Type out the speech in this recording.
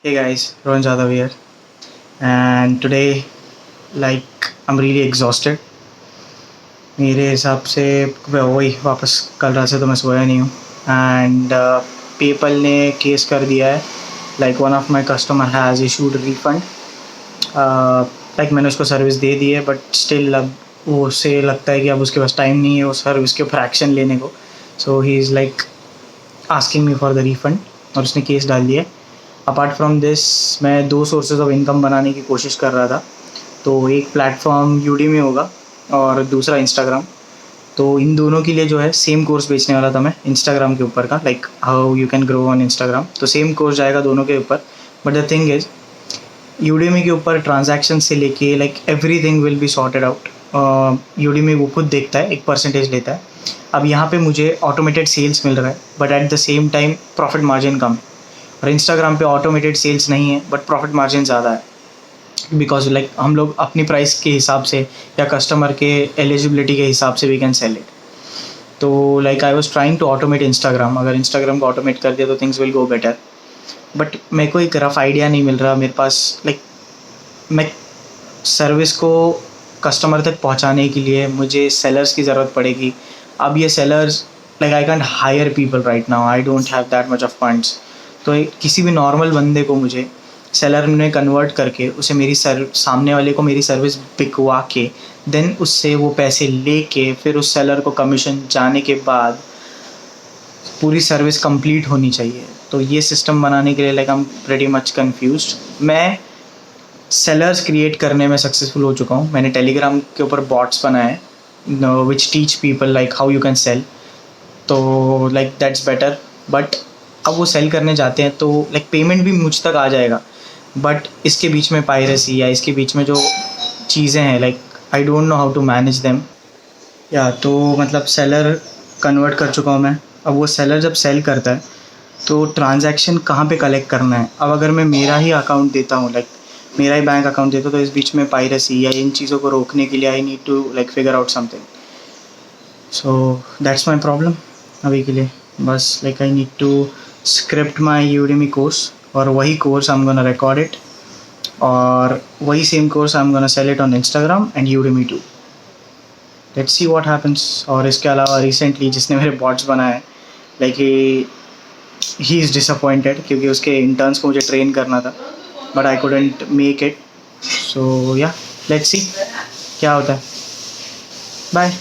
Hey guys, Rohan Jadhav here, and today, I'm really exhausted. मेरे हिसाब से वही वापस कल रात से तो मैं सोया नहीं हूँ एंड पेपल ने केस कर दिया है. One of my customer has issued refund. मैंने उसको सर्विस दे दी है बट स्टिल अब वो उसे लगता है कि अब उसके पास टाइम नहीं है उस सर्विस के ऊपर एक्शन लेने को. So he is asking me for the refund और उसने केस डाल दिया है. अपार्ट फ्रॉम दिस मैं 2 सोर्सेज ऑफ इनकम बनाने की कोशिश कर रहा था. तो एक प्लेटफॉर्म यूडीमी होगा और दूसरा इंस्टाग्राम. तो इन दोनों के लिए जो है सेम कोर्स बेचने वाला था मैं इंस्टाग्राम के ऊपर का, how you can grow on Instagram. तो सेम कोर्स जाएगा दोनों के ऊपर. But the thing is Udemy के ऊपर ट्रांजैक्शन से लेके everything will be sorted out. Udemy वो खुद देखता है, एक परसेंटेज लेता है. अब यहाँ पे मुझे ऑटोमेटेड सेल्स मिल रहा है but at the same time profit margin कम. और इंस्टाग्राम पे ऑटोमेटेड सेल्स नहीं है बट प्रॉफिट मार्जिन ज़्यादा है. बिकॉज हम लोग अपनी प्राइस के हिसाब से या कस्टमर के एलिजिबिलिटी के हिसाब से वी कैन सेल इट. तो I was trying to automate Instagram. अगर इंस्टाग्राम को ऑटोमेट कर दिया तो things will go better. But मेरे को एक रफ़ आइडिया नहीं मिल रहा मेरे पास. मैं सर्विस को कस्टमर तक पहुंचाने के लिए मुझे सेलर्स की ज़रूरत पड़ेगी. अब ये sellers I can't hire people right now. I don't have that much of funds. तो किसी भी नॉर्मल बंदे को मुझे सेलर में कन्वर्ट करके उसे सामने वाले को मेरी सर्विस बिकवा के देन उससे वो पैसे लेके फिर उस सेलर को कमीशन जाने के बाद पूरी सर्विस कंप्लीट होनी चाहिए. तो ये सिस्टम बनाने के लिए I am pretty much confused. मैं सेलर्स क्रिएट करने में सक्सेसफुल हो चुका हूँ. मैंने टेलीग्राम के ऊपर बॉट्स बनाए which teach people how you can sell. तो दैट्स बेटर. बट अब वो सेल करने जाते हैं तो पेमेंट भी मुझ तक आ जाएगा. बट इसके बीच में पायरेसी या इसके बीच में जो चीज़ें हैं I don't know how to manage them. या तो सेलर कन्वर्ट कर चुका हूँ मैं. अब वो सेलर जब सेल करता है तो ट्रांजैक्शन कहाँ पे कलेक्ट करना है. अब अगर मैं मेरा ही अकाउंट देता हूँ मेरा ही बैंक अकाउंट देता हूँ तो इस बीच में पायरेसी या इन चीज़ों को रोकने के लिए I need to figure out something. So that's my problem अभी के लिए. बस I need to script my Udemy course और वही course I am gonna record it और वही same course I am gonna sell it on Instagram and Udemy too. Let's see what happens. और इसके अलावा रिसेंटली जिसने मेरे बॉट्स बनाए ही इज़ डिसअपॉइंटेड क्योंकि उसके इंटर्न्स को मुझे ट्रेन करना था but I couldn't make it. So yeah let's सी क्या होता है. बाय.